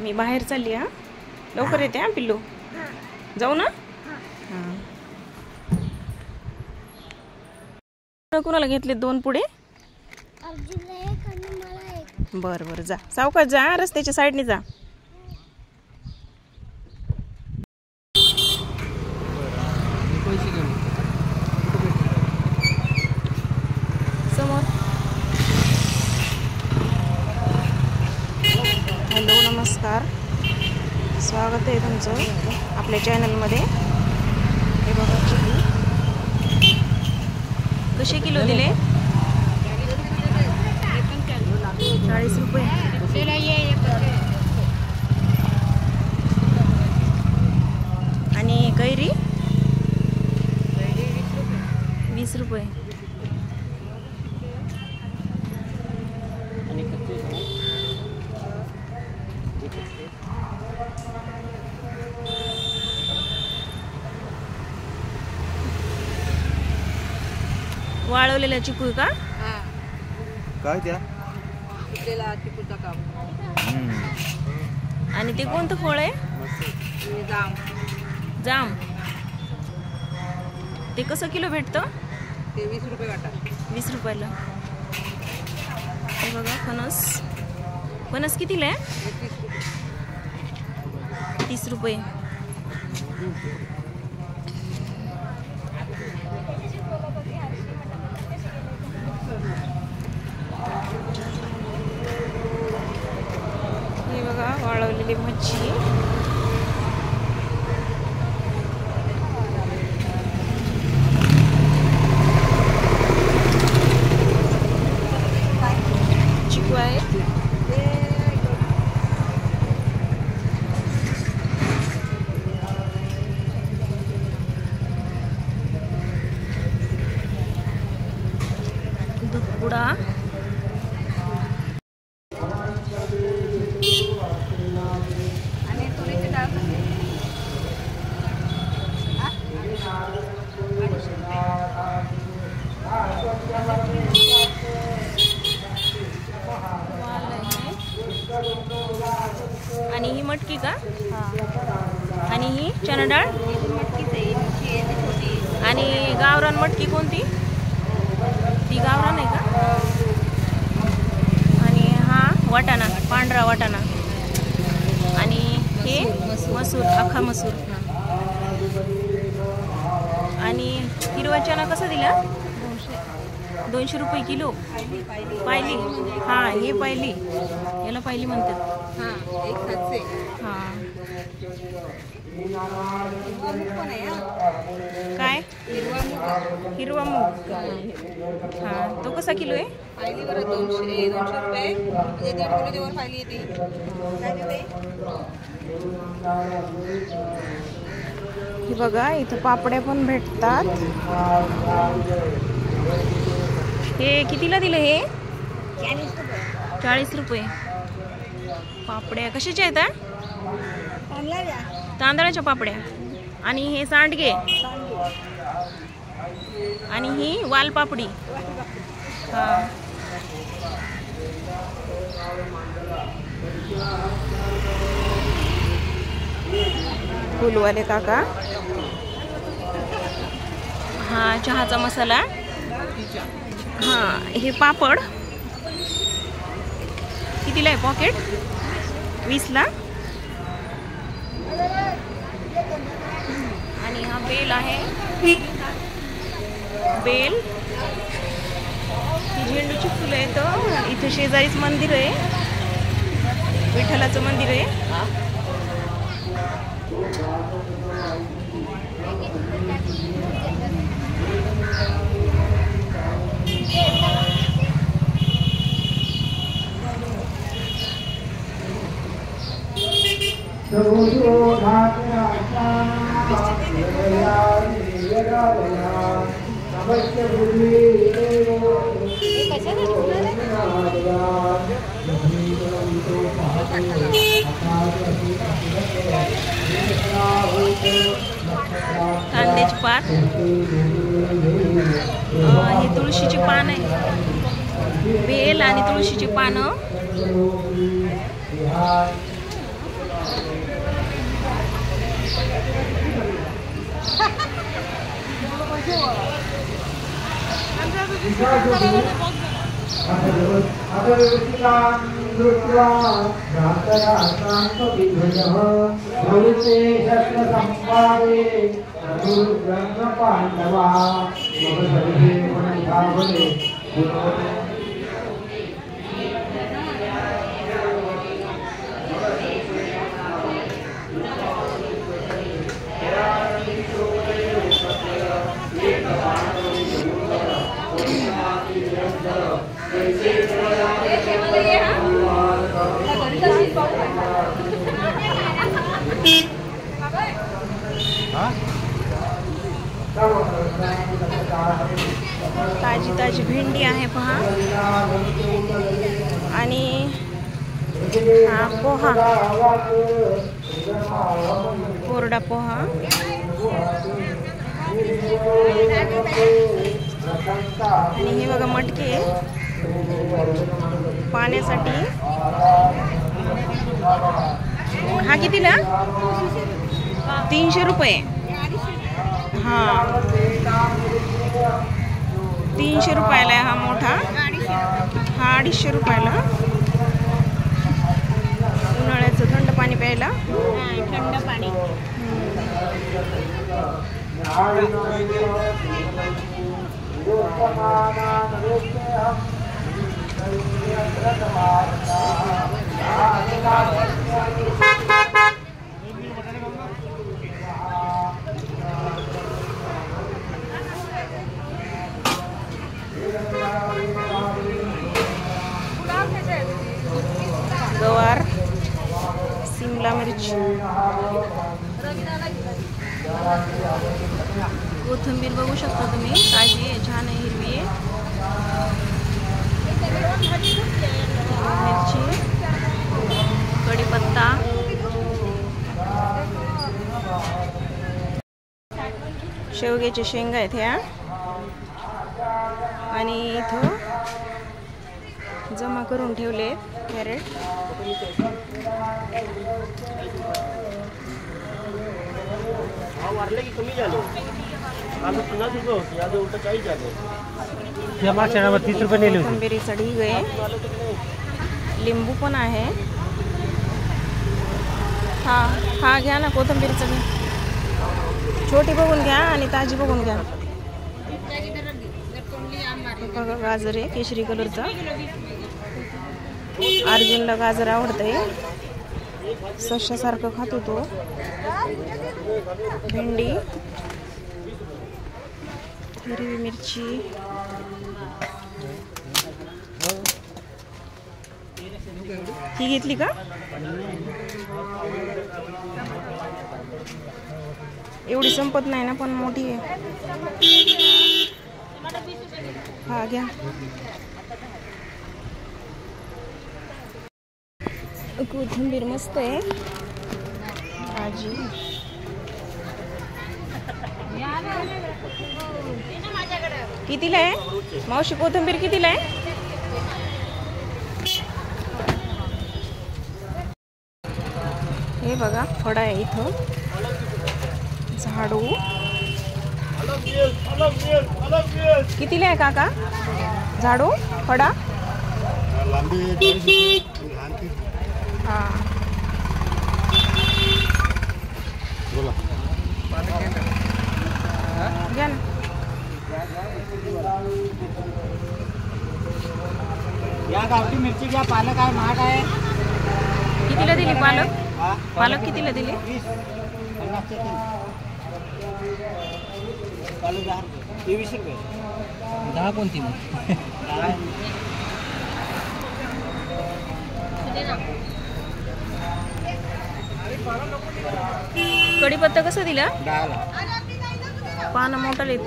मी बाहेर चालली हा. लवकर येते हा पिल्लू. जाऊ ना. कुणाला घेतले 2 पुढे? बर बर जा सावकाश जा रस्त्याच्या साईडने जा. समोर. हॅलो नमस्कार, स्वागत आहे तुमचं आपल्या चॅनलमध्ये. हे बघा चिकू कसे किलो दिले? 40 रुपये. आणि कैरी 20 रुपये. वाळवलेला चिकू का? काय त्या? आणि ते कोणतं फळ आहे? जाम. ते कसं किलो भेटतं? ते 20 रुपये वाटा. 20 रुपयाला. हे बघा फणस. फणस कितीला आहे? 30 रुपये. हे बघा वाळवलेली मच्छी. चिकू आहे. दूधपुडा. आणि ही मटकी का? आणि ही चना डाळ. आणि गावरान मटकी कोणती? ती गावरान आहे का? आणि हा वाटाणा, पांढरा वाटाणा. आणि हे मसूर, अख्खा मसूर. आणि हिरवा चना कसा दिला? 200 रुपये किलो. पायली. हा हे पायली, याला पायली म्हणतात. हा काय? हिरवा मूग. हा तो कसा किलो आहे? 200 रुपये. 1.5 किलो वर पाहिली येते. हे बघा इथं पापड्या पण भेटतात. हे कितीला दिले? हे 40 रुपये. पापड्या कशाच्या आहेत? तांदळाच्या पापड्या. आणि हे सांडगे. आणि ही वालपापडी. हा फुलवाले काका. हा चहाचा मसाला. हा हे पापड कितीला आहे पॉकेट? 20ला. आणि हा बेल आहे. बेल. ही झेंडूची फुलं आहेत. इथे शेजारीच मंदिर आहे, विठ्ठलाचं मंदिर आहे. कांद्याची पात. ही तुळशीची पान आहे. बेल आणि तुळशीची पानं. ताजी ताजी भेंडी आहे पहा. आणि हा पोहा, कोरडा पोहा. आणि हे बघा मटके पाण्यासाठी. हा कितीला? 300 रुपये. हा 300 रुपयाला आहे हा मोठा. हा 250 रुपयाला. उन्हाळ्याचं थंड पाणी प्यायला. थंड पाणी. गवार, शिमला मिरची, कोथिंबीर बघू शकता तुम्ही. ताजी आहे, छान आहे, हिरवी आहे. मिरची, कढीपत्ता, शेवग्याच्या शेंगा आहेत ह्या. आणि इथं जमा करून ठेवले कॅरेट. कोथिंबीरीचा ढीग आहे. लिंबू पण आहे. हा घ्या ना, कोथिंबीरीचा घ्या. छोटी बघून घ्या आणि ताजी बघून घ्या. बघा गाजर आहे केशरी कलरचा. अर्जुनला गाजर आवडतंय, सश्यासारखं खातो तो. भेंडी, हिरवी मिरची, ही घेतली का? एवढी संपत नाही ना, पण मोठी आहे. हा घ्या. कोथिंबीर मस्त आहे ताजी. कितीला आहे मावशी कोथिंबीर? कितीला आहे? हे बघा फळ आहे इथं. झाडू कितीला आहे काका? झाडू फडा? हा घ्या ना. या गावठी मिरची घ्या. पालक आहे, महाग आहे. कितीला दिली पालक? पालक कितीला दिली? 20 रुपये. 10 कोणती मग? कढीपत्ता कसा दिला? 10. पानं मोठा लेत.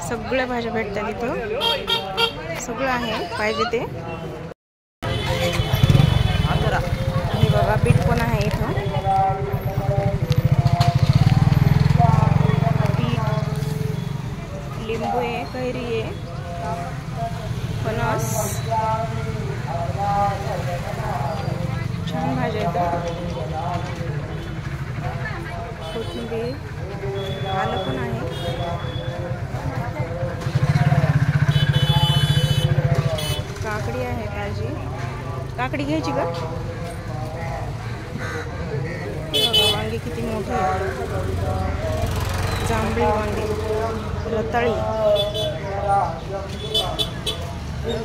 सगळ्या भाज्या भेटतात इथं. सगळं आहे पाहिजे ते. छान भाज्या आहेत. कोथिंबीर, आलं पण आहे. काकडी आहे ताजी. काकडी घ्यायची का? वांगी किती मोठी आहे. जांभळी वांगी, रताळी,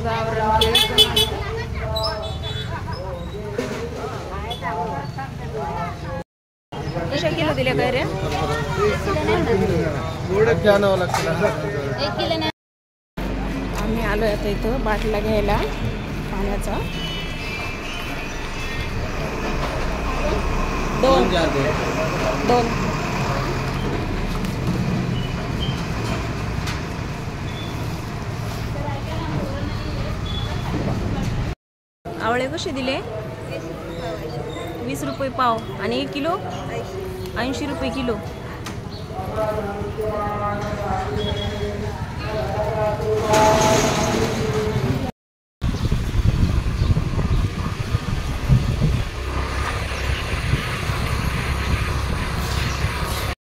गावरान केळी पण आहे. कशा किलो दिल्या काय रे? आम्ही आलो आता इथं बाटला घ्यायला पाण्याचा. 2 आवळे कसे दिले? 20 रुपये पाव. आणि 1 किलो 80 रुपये किलो.